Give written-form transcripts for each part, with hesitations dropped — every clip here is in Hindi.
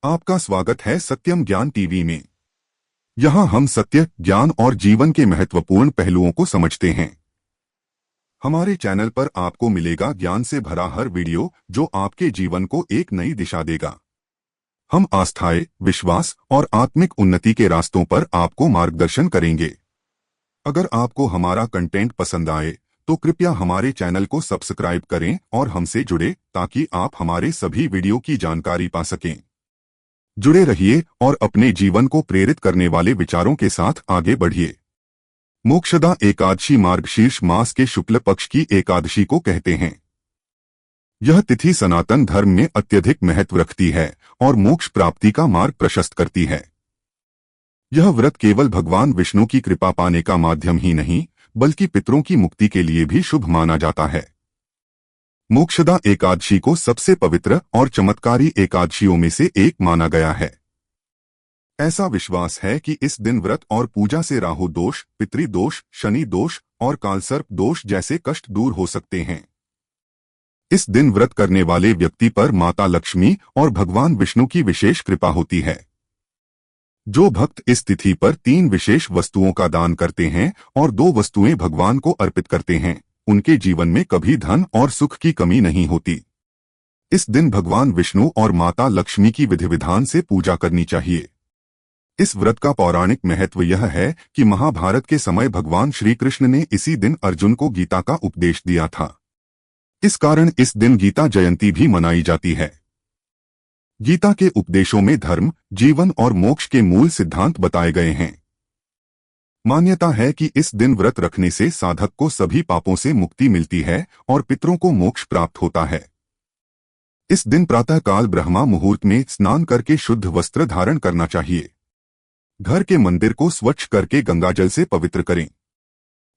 आपका स्वागत है सत्यम ज्ञान टीवी में। यहाँ हम सत्य, ज्ञान और जीवन के महत्वपूर्ण पहलुओं को समझते हैं। हमारे चैनल पर आपको मिलेगा ज्ञान से भरा हर वीडियो जो आपके जीवन को एक नई दिशा देगा। हम आस्थाएं, विश्वास और आत्मिक उन्नति के रास्तों पर आपको मार्गदर्शन करेंगे। अगर आपको हमारा कंटेंट पसंद आए तो कृपया हमारे चैनल को सब्सक्राइब करें और हमसे जुड़े ताकि आप हमारे सभी वीडियो की जानकारी पा सकें। जुड़े रहिए और अपने जीवन को प्रेरित करने वाले विचारों के साथ आगे बढ़िए। मोक्षदा एकादशी मार्गशीर्ष मास के शुक्ल पक्ष की एकादशी को कहते हैं। यह तिथि सनातन धर्म में अत्यधिक महत्व रखती है और मोक्ष प्राप्ति का मार्ग प्रशस्त करती है। यह व्रत केवल भगवान विष्णु की कृपा पाने का माध्यम ही नहीं बल्कि पितरों की मुक्ति के लिए भी शुभ माना जाता है। मोक्षदा एकादशी को सबसे पवित्र और चमत्कारी एकादशियों में से एक माना गया है। ऐसा विश्वास है कि इस दिन व्रत और पूजा से राहु दोष, पितृदोष, शनि दोष और कालसर्प दोष जैसे कष्ट दूर हो सकते हैं। इस दिन व्रत करने वाले व्यक्ति पर माता लक्ष्मी और भगवान विष्णु की विशेष कृपा होती है। जो भक्त इस तिथि पर 3 विशेष वस्तुओं का दान करते हैं और 2 वस्तुएं भगवान को अर्पित करते हैं, उनके जीवन में कभी धन और सुख की कमी नहीं होती। इस दिन भगवान विष्णु और माता लक्ष्मी की विधि विधान से पूजा करनी चाहिए। इस व्रत का पौराणिक महत्व यह है कि महाभारत के समय भगवान श्री कृष्ण ने इसी दिन अर्जुन को गीता का उपदेश दिया था। इस कारण इस दिन गीता जयंती भी मनाई जाती है। गीता के उपदेशों में धर्म, जीवन और मोक्ष के मूल सिद्धांत बताए गए हैं। मान्यता है कि इस दिन व्रत रखने से साधक को सभी पापों से मुक्ति मिलती है और पितरों को मोक्ष प्राप्त होता है। इस दिन प्रातःकाल ब्रह्मा मुहूर्त में स्नान करके शुद्ध वस्त्र धारण करना चाहिए। घर के मंदिर को स्वच्छ करके गंगाजल से पवित्र करें।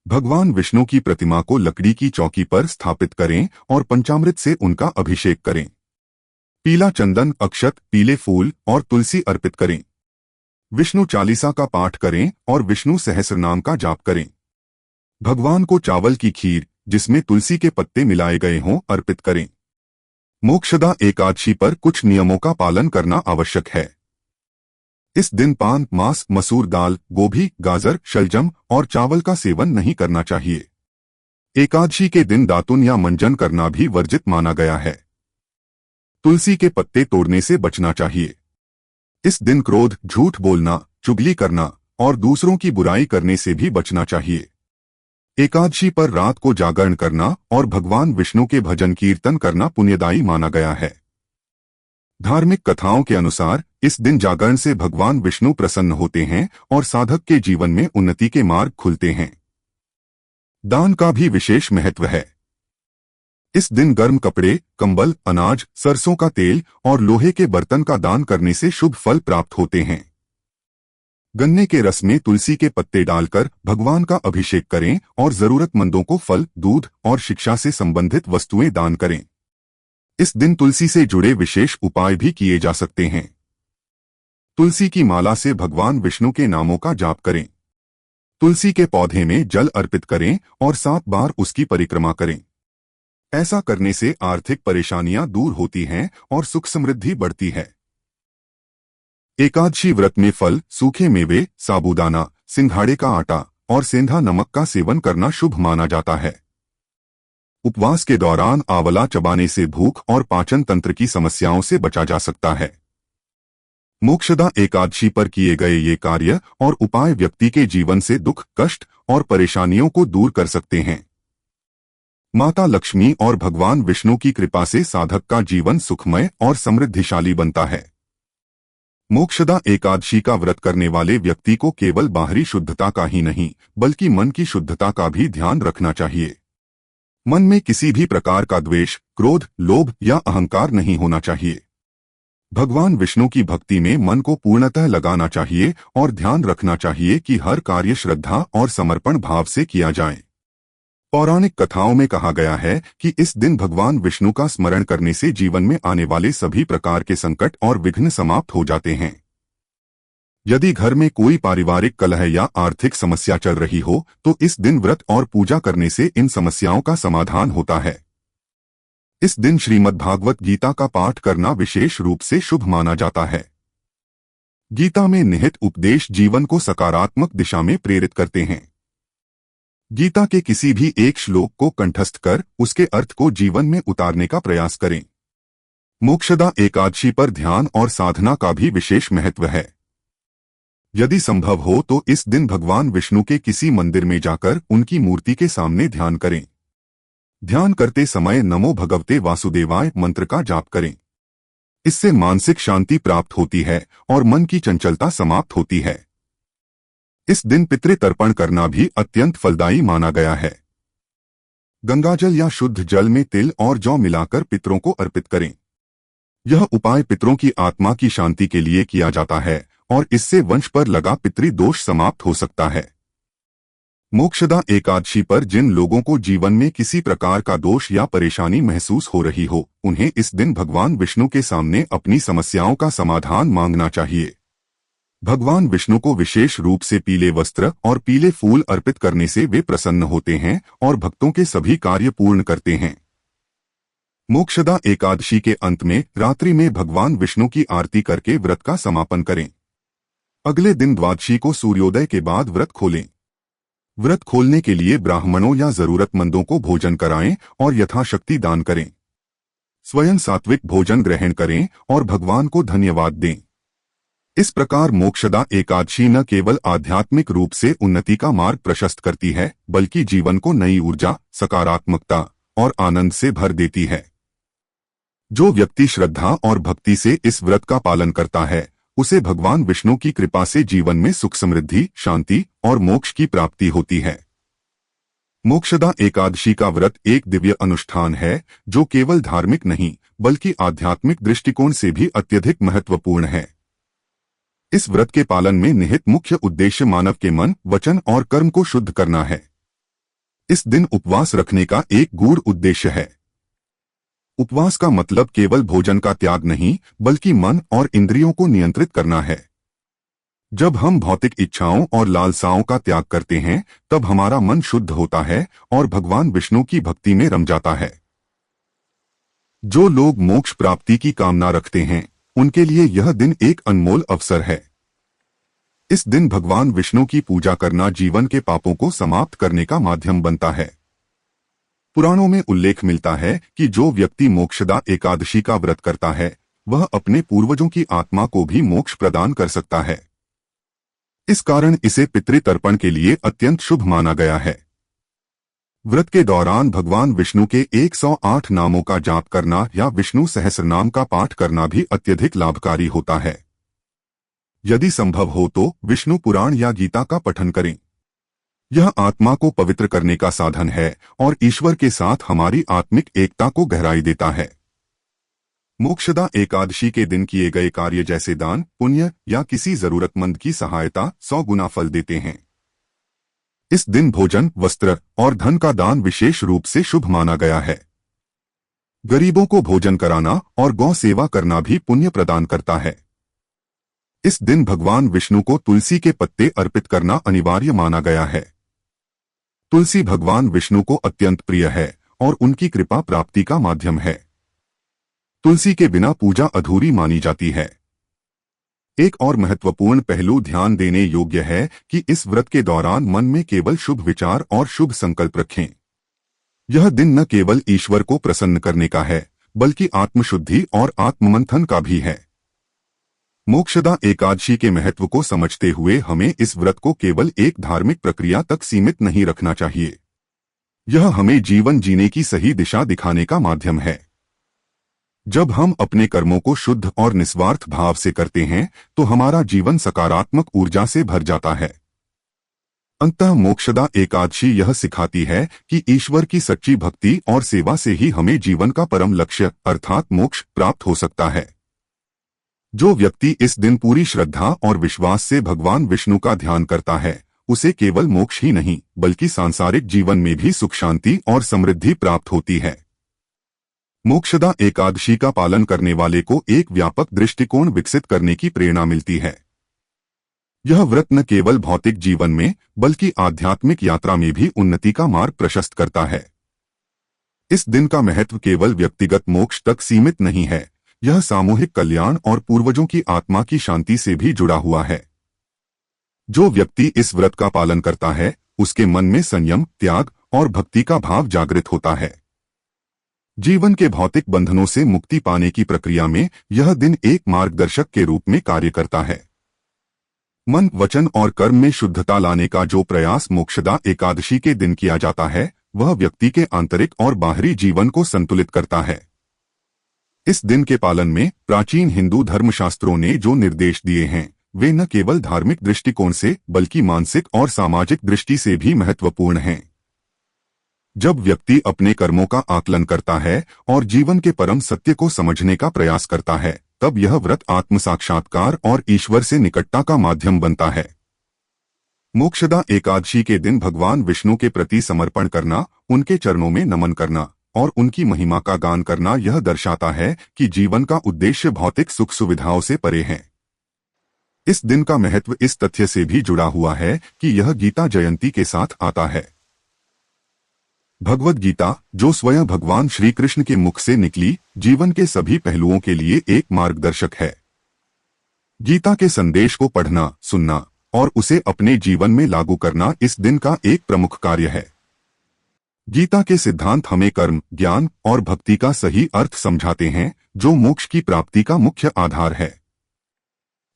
भगवान विष्णु की प्रतिमा को लकड़ी की चौकी पर स्थापित करें और पंचामृत से उनका अभिषेक करें। पीला चंदन, अक्षत, पीले फूल और तुलसी अर्पित करें। विष्णु चालीसा का पाठ करें और विष्णु सहस्रनाम का जाप करें। भगवान को चावल की खीर जिसमें तुलसी के पत्ते मिलाए गए हों अर्पित करें। मोक्षदा एकादशी पर कुछ नियमों का पालन करना आवश्यक है। इस दिन पान, मांस, मसूर दाल, गोभी, गाजर, शलजम और चावल का सेवन नहीं करना चाहिए। एकादशी के दिन दातुन या मंजन करना भी वर्जित माना गया है। तुलसी के पत्ते तोड़ने से बचना चाहिए। इस दिन क्रोध, झूठ बोलना, चुगली करना और दूसरों की बुराई करने से भी बचना चाहिए। एकादशी पर रात को जागरण करना और भगवान विष्णु के भजन कीर्तन करना पुण्यदायी माना गया है। धार्मिक कथाओं के अनुसार इस दिन जागरण से भगवान विष्णु प्रसन्न होते हैं और साधक के जीवन में उन्नति के मार्ग खुलते हैं। दान का भी विशेष महत्व है। इस दिन गर्म कपड़े, कंबल, अनाज, सरसों का तेल और लोहे के बर्तन का दान करने से शुभ फल प्राप्त होते हैं। गन्ने के रस में तुलसी के पत्ते डालकर भगवान का अभिषेक करें और जरूरतमंदों को फल, दूध और शिक्षा से संबंधित वस्तुएं दान करें। इस दिन तुलसी से जुड़े विशेष उपाय भी किए जा सकते हैं। तुलसी की माला से भगवान विष्णु के नामों का जाप करें। तुलसी के पौधे में जल अर्पित करें और 7 बार उसकी परिक्रमा करें। ऐसा करने से आर्थिक परेशानियां दूर होती हैं और सुख समृद्धि बढ़ती है। एकादशी व्रत में फल, सूखे मेवे, साबूदाना, सिंघाड़े का आटा और सेंधा नमक का सेवन करना शुभ माना जाता है। उपवास के दौरान आंवला चबाने से भूख और पाचन तंत्र की समस्याओं से बचा जा सकता है। मोक्षदा एकादशी पर किए गए ये कार्य और उपाय व्यक्ति के जीवन से दुख, कष्ट और परेशानियों को दूर कर सकते हैं। माता लक्ष्मी और भगवान विष्णु की कृपा से साधक का जीवन सुखमय और समृद्धिशाली बनता है। मोक्षदा एकादशी का व्रत करने वाले व्यक्ति को केवल बाहरी शुद्धता का ही नहीं बल्कि मन की शुद्धता का भी ध्यान रखना चाहिए। मन में किसी भी प्रकार का द्वेष, क्रोध, लोभ या अहंकार नहीं होना चाहिए। भगवान विष्णु की भक्ति में मन को पूर्णतः लगाना चाहिए और ध्यान रखना चाहिए कि हर कार्य श्रद्धा और समर्पण भाव से किया जाए। पौराणिक कथाओं में कहा गया है कि इस दिन भगवान विष्णु का स्मरण करने से जीवन में आने वाले सभी प्रकार के संकट और विघ्न समाप्त हो जाते हैं। यदि घर में कोई पारिवारिक कलह या आर्थिक समस्या चल रही हो तो इस दिन व्रत और पूजा करने से इन समस्याओं का समाधान होता है। इस दिन श्रीमद्भागवत गीता का पाठ करना विशेष रूप से शुभ माना जाता है। गीता में निहित उपदेश जीवन को सकारात्मक दिशा में प्रेरित करते हैं। गीता के किसी भी एक श्लोक को कंठस्थ कर उसके अर्थ को जीवन में उतारने का प्रयास करें। मोक्षदा एकादशी पर ध्यान और साधना का भी विशेष महत्व है। यदि संभव हो तो इस दिन भगवान विष्णु के किसी मंदिर में जाकर उनकी मूर्ति के सामने ध्यान करें। ध्यान करते समय नमो भगवते वासुदेवाय मंत्र का जाप करें। इससे मानसिक शांति प्राप्त होती है और मन की चंचलता समाप्त होती है। इस दिन पितृतर्पण करना भी अत्यंत फलदायी माना गया है। गंगाजल या शुद्ध जल में तिल और जौ मिलाकर पितरों को अर्पित करें। यह उपाय पितरों की आत्मा की शांति के लिए किया जाता है और इससे वंश पर लगा पितृ दोष समाप्त हो सकता है। मोक्षदा एकादशी पर जिन लोगों को जीवन में किसी प्रकार का दोष या परेशानी महसूस हो रही हो, उन्हें इस दिन भगवान विष्णु के सामने अपनी समस्याओं का समाधान मांगना चाहिए। भगवान विष्णु को विशेष रूप से पीले वस्त्र और पीले फूल अर्पित करने से वे प्रसन्न होते हैं और भक्तों के सभी कार्य पूर्ण करते हैं। मोक्षदा एकादशी के अंत में रात्रि में भगवान विष्णु की आरती करके व्रत का समापन करें। अगले दिन द्वादशी को सूर्योदय के बाद व्रत खोलें। व्रत खोलने के लिए ब्राह्मणों या जरूरतमंदों को भोजन कराएं और यथाशक्ति दान करें। स्वयं सात्विक भोजन ग्रहण करें और भगवान को धन्यवाद दें। इस प्रकार मोक्षदा एकादशी न केवल आध्यात्मिक रूप से उन्नति का मार्ग प्रशस्त करती है, बल्कि जीवन को नई ऊर्जा, सकारात्मकता और आनंद से भर देती है। जो व्यक्ति श्रद्धा और भक्ति से इस व्रत का पालन करता है, उसे भगवान विष्णु की कृपा से जीवन में सुख, समृद्धि, शांति और मोक्ष की प्राप्ति होती है। मोक्षदा एकादशी का व्रत एक दिव्य अनुष्ठान है जो केवल धार्मिक नहीं बल्कि आध्यात्मिक दृष्टिकोण से भी अत्यधिक महत्वपूर्ण है। इस व्रत के पालन में निहित मुख्य उद्देश्य मानव के मन, वचन और कर्म को शुद्ध करना है। इस दिन उपवास रखने का एक गूढ़ उद्देश्य है। उपवास का मतलब केवल भोजन का त्याग नहीं, बल्कि मन और इंद्रियों को नियंत्रित करना है। जब हम भौतिक इच्छाओं और लालसाओं का त्याग करते हैं, तब हमारा मन शुद्ध होता है और भगवान विष्णु की भक्ति में रम जाता है। जो लोग मोक्ष प्राप्ति की कामना रखते हैं, उनके लिए यह दिन एक अनमोल अवसर है। इस दिन भगवान विष्णु की पूजा करना जीवन के पापों को समाप्त करने का माध्यम बनता है। पुराणों में उल्लेख मिलता है कि जो व्यक्ति मोक्षदा एकादशी का व्रत करता है, वह अपने पूर्वजों की आत्मा को भी मोक्ष प्रदान कर सकता है। इस कारण इसे पितृतर्पण के लिए अत्यंत शुभ माना गया है। व्रत के दौरान भगवान विष्णु के 108 नामों का जाप करना या विष्णु सहस्रनाम का पाठ करना भी अत्यधिक लाभकारी होता है। यदि संभव हो तो विष्णु पुराण या गीता का पठन करें। यह आत्मा को पवित्र करने का साधन है और ईश्वर के साथ हमारी आत्मिक एकता को गहराई देता है। मोक्षदा एकादशी के दिन किए गए कार्य जैसे दान, पुण्य या किसी जरूरतमंद की सहायता 100 गुना फल देते हैं। इस दिन भोजन, वस्त्र और धन का दान विशेष रूप से शुभ माना गया है। गरीबों को भोजन कराना और गौ सेवा करना भी पुण्य प्रदान करता है। इस दिन भगवान विष्णु को तुलसी के पत्ते अर्पित करना अनिवार्य माना गया है। तुलसी भगवान विष्णु को अत्यंत प्रिय है और उनकी कृपा प्राप्ति का माध्यम है। तुलसी के बिना पूजा अधूरी मानी जाती है। एक और महत्वपूर्ण पहलू ध्यान देने योग्य है कि इस व्रत के दौरान मन में केवल शुभ विचार और शुभ संकल्प रखें। यह दिन न केवल ईश्वर को प्रसन्न करने का है, बल्कि आत्मशुद्धि और आत्ममंथन का भी है। मोक्षदा एकादशी के महत्व को समझते हुए हमें इस व्रत को केवल एक धार्मिक प्रक्रिया तक सीमित नहीं रखना चाहिए। यह हमें जीवन जीने की सही दिशा दिखाने का माध्यम है। जब हम अपने कर्मों को शुद्ध और निस्वार्थ भाव से करते हैं, तो हमारा जीवन सकारात्मक ऊर्जा से भर जाता है। अंततः मोक्षदा एकादशी यह सिखाती है कि ईश्वर की सच्ची भक्ति और सेवा से ही हमें जीवन का परम लक्ष्य अर्थात मोक्ष प्राप्त हो सकता है। जो व्यक्ति इस दिन पूरी श्रद्धा और विश्वास से भगवान विष्णु का ध्यान करता है, उसे केवल मोक्ष ही नहीं बल्कि सांसारिक जीवन में भी सुख, शांति और समृद्धि प्राप्त होती है। मोक्षदा एकादशी का पालन करने वाले को एक व्यापक दृष्टिकोण विकसित करने की प्रेरणा मिलती है। यह व्रत न केवल भौतिक जीवन में बल्कि आध्यात्मिक यात्रा में भी उन्नति का मार्ग प्रशस्त करता है। इस दिन का महत्व केवल व्यक्तिगत मोक्ष तक सीमित नहीं है, यह सामूहिक कल्याण और पूर्वजों की आत्मा की शांति से भी जुड़ा हुआ है। जो व्यक्ति इस व्रत का पालन करता है, उसके मन में संयम, त्याग और भक्ति का भाव जागृत होता है। जीवन के भौतिक बंधनों से मुक्ति पाने की प्रक्रिया में यह दिन एक मार्गदर्शक के रूप में कार्य करता है। मन, वचन और कर्म में शुद्धता लाने का जो प्रयास मोक्षदा एकादशी के दिन किया जाता है, वह व्यक्ति के आंतरिक और बाहरी जीवन को संतुलित करता है। इस दिन के पालन में प्राचीन हिंदू धर्मशास्त्रों ने जो निर्देश दिए हैं, वे न केवल धार्मिक दृष्टिकोण से बल्कि मानसिक और सामाजिक दृष्टि से भी महत्वपूर्ण हैं। जब व्यक्ति अपने कर्मों का आकलन करता है और जीवन के परम सत्य को समझने का प्रयास करता है, तब यह व्रत आत्म साक्षात्कार और ईश्वर से निकटता का माध्यम बनता है। मोक्षदा एकादशी के दिन भगवान विष्णु के प्रति समर्पण करना, उनके चरणों में नमन करना और उनकी महिमा का गान करना यह दर्शाता है कि जीवन का उद्देश्य भौतिक सुख सुविधाओं से परे है। इस दिन का महत्व इस तथ्य से भी जुड़ा हुआ है कि यह गीता जयंती के साथ आता है। भगवद गीता, जो स्वयं भगवान श्री कृष्ण के मुख से निकली, जीवन के सभी पहलुओं के लिए एक मार्गदर्शक है। गीता के संदेश को पढ़ना, सुनना और उसे अपने जीवन में लागू करना इस दिन का एक प्रमुख कार्य है। गीता के सिद्धांत हमें कर्म, ज्ञान और भक्ति का सही अर्थ समझाते हैं, जो मोक्ष की प्राप्ति का मुख्य आधार है।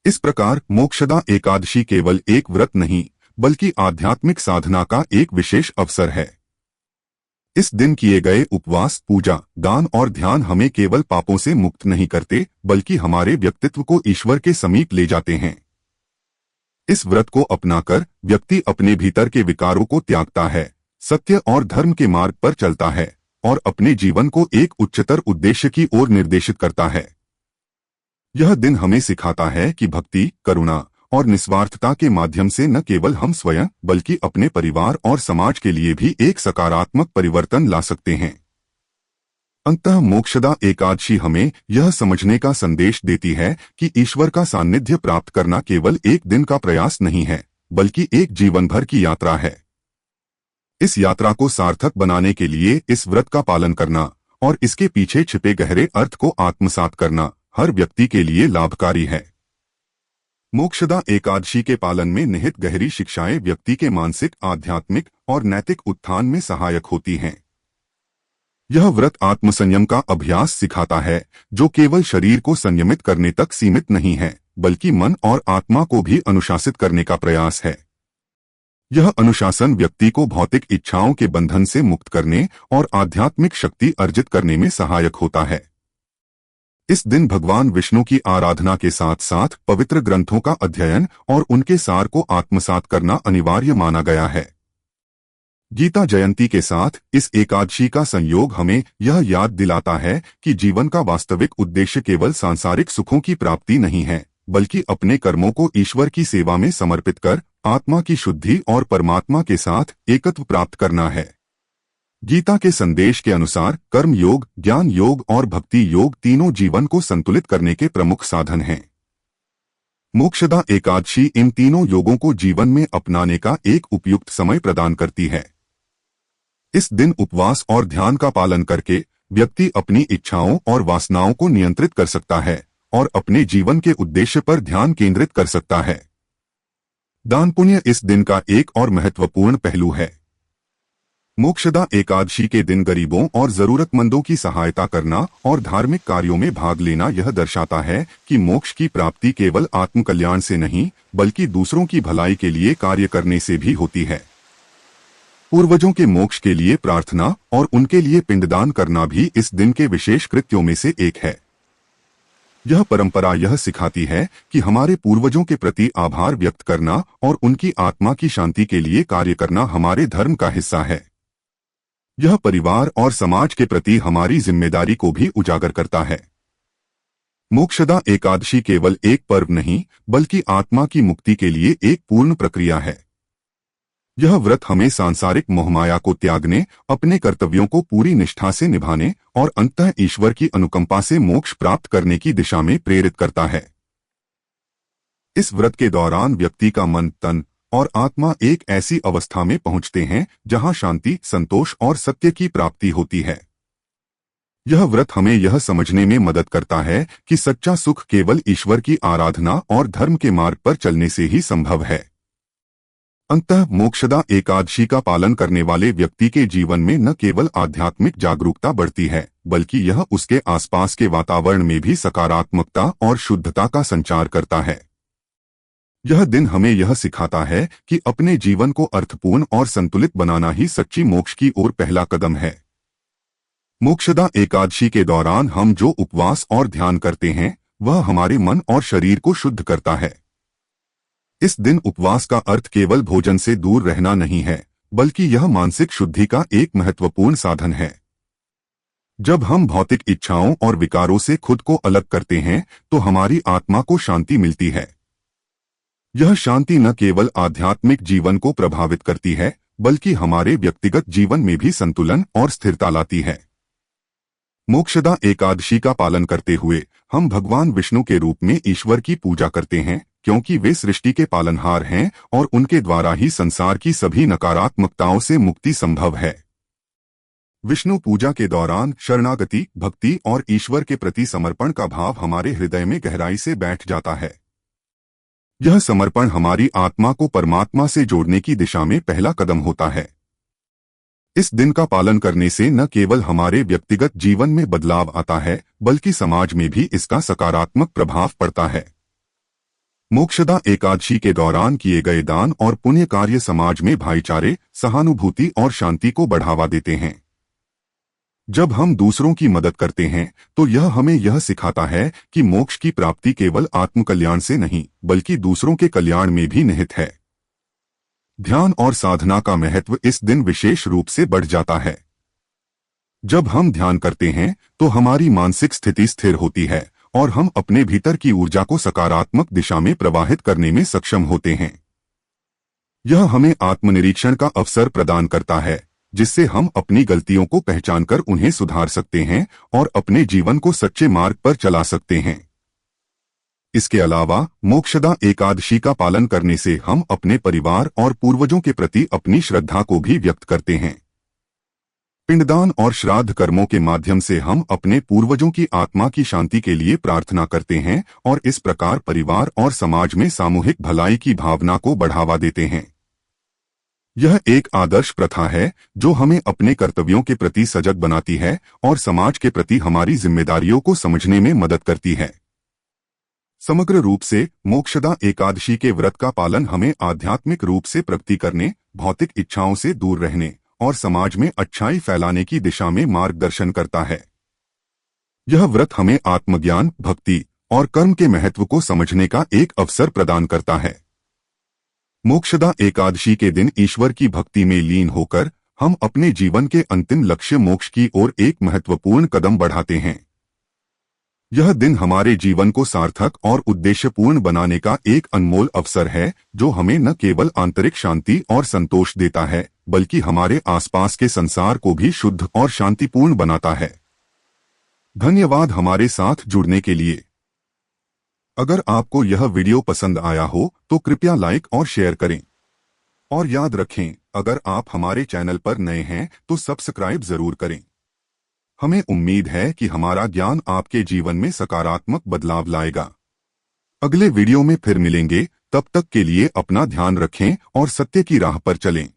इस प्रकार मोक्षदा एकादशी केवल एक व्रत नहीं, बल्कि आध्यात्मिक साधना का एक विशेष अवसर है। इस दिन किए गए उपवास, पूजा, दान और ध्यान हमें केवल पापों से मुक्त नहीं करते, बल्कि हमारे व्यक्तित्व को ईश्वर के समीप ले जाते हैं। इस व्रत को अपनाकर व्यक्ति अपने भीतर के विकारों को त्यागता है, सत्य और धर्म के मार्ग पर चलता है और अपने जीवन को एक उच्चतर उद्देश्य की ओर निर्देशित करता है। यह दिन हमें सिखाता है कि भक्ति, करुणा और निस्वार्थता के माध्यम से न केवल हम स्वयं बल्कि अपने परिवार और समाज के लिए भी एक सकारात्मक परिवर्तन ला सकते हैं। अंततः मोक्षदा एकादशी हमें यह समझने का संदेश देती है कि ईश्वर का सानिध्य प्राप्त करना केवल एक दिन का प्रयास नहीं है, बल्कि एक जीवन भर की यात्रा है। इस यात्रा को सार्थक बनाने के लिए इस व्रत का पालन करना और इसके पीछे छिपे गहरे अर्थ को आत्मसात करना हर व्यक्ति के लिए लाभकारी है। मोक्षदा एकादशी के पालन में निहित गहरी शिक्षाएं व्यक्ति के मानसिक, आध्यात्मिक और नैतिक उत्थान में सहायक होती हैं। यह व्रत आत्मसंयम का अभ्यास सिखाता है, जो केवल शरीर को संयमित करने तक सीमित नहीं है, बल्कि मन और आत्मा को भी अनुशासित करने का प्रयास है। यह अनुशासन व्यक्ति को भौतिक इच्छाओं के बंधन से मुक्त करने और आध्यात्मिक शक्ति अर्जित करने में सहायक होता है। इस दिन भगवान विष्णु की आराधना के साथ साथ पवित्र ग्रंथों का अध्ययन और उनके सार को आत्मसात करना अनिवार्य माना गया है। गीता जयंती के साथ इस एकादशी का संयोग हमें यह याद दिलाता है कि जीवन का वास्तविक उद्देश्य केवल सांसारिक सुखों की प्राप्ति नहीं है, बल्कि अपने कर्मों को ईश्वर की सेवा में समर्पित कर आत्मा की शुद्धि और परमात्मा के साथ एकत्व प्राप्त करना है। गीता के संदेश के अनुसार कर्म योग, ज्ञान योग और भक्ति योग तीनों जीवन को संतुलित करने के प्रमुख साधन हैं। मोक्षदा एकादशी इन तीनों योगों को जीवन में अपनाने का एक उपयुक्त समय प्रदान करती है। इस दिन उपवास और ध्यान का पालन करके व्यक्ति अपनी इच्छाओं और वासनाओं को नियंत्रित कर सकता है और अपने जीवन के उद्देश्य पर ध्यान केंद्रित कर सकता है। दान पुण्य इस दिन का एक और महत्वपूर्ण पहलू है। मोक्षदा एकादशी के दिन गरीबों और जरूरतमंदों की सहायता करना और धार्मिक कार्यों में भाग लेना यह दर्शाता है कि मोक्ष की प्राप्ति केवल आत्मकल्याण से नहीं, बल्कि दूसरों की भलाई के लिए कार्य करने से भी होती है। पूर्वजों के मोक्ष के लिए प्रार्थना और उनके लिए पिंडदान करना भी इस दिन के विशेष कृत्यों में से एक है। यह परंपरा यह सिखाती है कि हमारे पूर्वजों के प्रति आभार व्यक्त करना और उनकी आत्मा की शांति के लिए कार्य करना हमारे धर्म का हिस्सा है। यह परिवार और समाज के प्रति हमारी जिम्मेदारी को भी उजागर करता है। मोक्षदा एकादशी केवल एक पर्व नहीं, बल्कि आत्मा की मुक्ति के लिए एक पूर्ण प्रक्रिया है। यह व्रत हमें सांसारिक मोहमाया को त्यागने, अपने कर्तव्यों को पूरी निष्ठा से निभाने और अंततः ईश्वर की अनुकंपा से मोक्ष प्राप्त करने की दिशा में प्रेरित करता है। इस व्रत के दौरान व्यक्ति का मन, तन और आत्मा एक ऐसी अवस्था में पहुंचते हैं जहां शांति, संतोष और सत्य की प्राप्ति होती है। यह व्रत हमें यह समझने में मदद करता है कि सच्चा सुख केवल ईश्वर की आराधना और धर्म के मार्ग पर चलने से ही संभव है। अंततः मोक्षदा एकादशी का पालन करने वाले व्यक्ति के जीवन में न केवल आध्यात्मिक जागरूकता बढ़ती है, बल्कि यह उसके आसपास के वातावरण में भी सकारात्मकता और शुद्धता का संचार करता है। यह दिन हमें यह सिखाता है कि अपने जीवन को अर्थपूर्ण और संतुलित बनाना ही सच्ची मोक्ष की ओर पहला कदम है। मोक्षदा एकादशी के दौरान हम जो उपवास और ध्यान करते हैं, वह हमारे मन और शरीर को शुद्ध करता है। इस दिन उपवास का अर्थ केवल भोजन से दूर रहना नहीं है, बल्कि यह मानसिक शुद्धि का एक महत्वपूर्ण साधन है। जब हम भौतिक इच्छाओं और विकारों से खुद को अलग करते हैं, तो हमारी आत्मा को शांति मिलती है। यह शांति न केवल आध्यात्मिक जीवन को प्रभावित करती है, बल्कि हमारे व्यक्तिगत जीवन में भी संतुलन और स्थिरता लाती है। मोक्षदा एकादशी का पालन करते हुए हम भगवान विष्णु के रूप में ईश्वर की पूजा करते हैं, क्योंकि वे सृष्टि के पालनहार हैं और उनके द्वारा ही संसार की सभी नकारात्मकताओं से मुक्ति संभव है। विष्णु पूजा के दौरान शरणागति, भक्ति और ईश्वर के प्रति समर्पण का भाव हमारे हृदय में गहराई से बैठ जाता है। यह समर्पण हमारी आत्मा को परमात्मा से जोड़ने की दिशा में पहला कदम होता है। इस दिन का पालन करने से न केवल हमारे व्यक्तिगत जीवन में बदलाव आता है, बल्कि समाज में भी इसका सकारात्मक प्रभाव पड़ता है। मोक्षदा एकादशी के दौरान किए गए दान और पुण्य कार्य समाज में भाईचारे, सहानुभूति और शांति को बढ़ावा देते हैं। जब हम दूसरों की मदद करते हैं, तो यह हमें यह सिखाता है कि मोक्ष की प्राप्ति केवल आत्मकल्याण से नहीं, बल्कि दूसरों के कल्याण में भी निहित है। ध्यान और साधना का महत्व इस दिन विशेष रूप से बढ़ जाता है। जब हम ध्यान करते हैं, तो हमारी मानसिक स्थिति स्थिर होती है और हम अपने भीतर की ऊर्जा को सकारात्मक दिशा में प्रवाहित करने में सक्षम होते हैं। यह हमें आत्मनिरीक्षण का अवसर प्रदान करता है, जिससे हम अपनी गलतियों को पहचानकर उन्हें सुधार सकते हैं और अपने जीवन को सच्चे मार्ग पर चला सकते हैं। इसके अलावा मोक्षदा एकादशी का पालन करने से हम अपने परिवार और पूर्वजों के प्रति अपनी श्रद्धा को भी व्यक्त करते हैं। पिंडदान और श्राद्ध कर्मों के माध्यम से हम अपने पूर्वजों की आत्मा की शांति के लिए प्रार्थना करते हैं और इस प्रकार परिवार और समाज में सामूहिक भलाई की भावना को बढ़ावा देते हैं। यह एक आदर्श प्रथा है जो हमें अपने कर्तव्यों के प्रति सजग बनाती है और समाज के प्रति हमारी जिम्मेदारियों को समझने में मदद करती है। समग्र रूप से मोक्षदा एकादशी के व्रत का पालन हमें आध्यात्मिक रूप से प्रगति करने, भौतिक इच्छाओं से दूर रहने और समाज में अच्छाई फैलाने की दिशा में मार्गदर्शन करता है। यह व्रत हमें आत्मज्ञान, भक्ति और कर्म के महत्व को समझने का एक अवसर प्रदान करता है। मोक्षदा एकादशी के दिन ईश्वर की भक्ति में लीन होकर हम अपने जीवन के अंतिम लक्ष्य मोक्ष की ओर एक महत्वपूर्ण कदम बढ़ाते हैं। यह दिन हमारे जीवन को सार्थक और उद्देश्यपूर्ण बनाने का एक अनमोल अवसर है, जो हमें न केवल आंतरिक शांति और संतोष देता है, बल्कि हमारे आसपास के संसार को भी शुद्ध और शांतिपूर्ण बनाता है। धन्यवाद हमारे साथ जुड़ने के लिए। अगर आपको यह वीडियो पसंद आया हो तो कृपया लाइक और शेयर करें। और याद रखें, अगर आप हमारे चैनल पर नए हैं तो सब्सक्राइब जरूर करें। हमें उम्मीद है कि हमारा ज्ञान आपके जीवन में सकारात्मक बदलाव लाएगा। अगले वीडियो में फिर मिलेंगे, तब तक के लिए अपना ध्यान रखें और सत्य की राह पर चलें।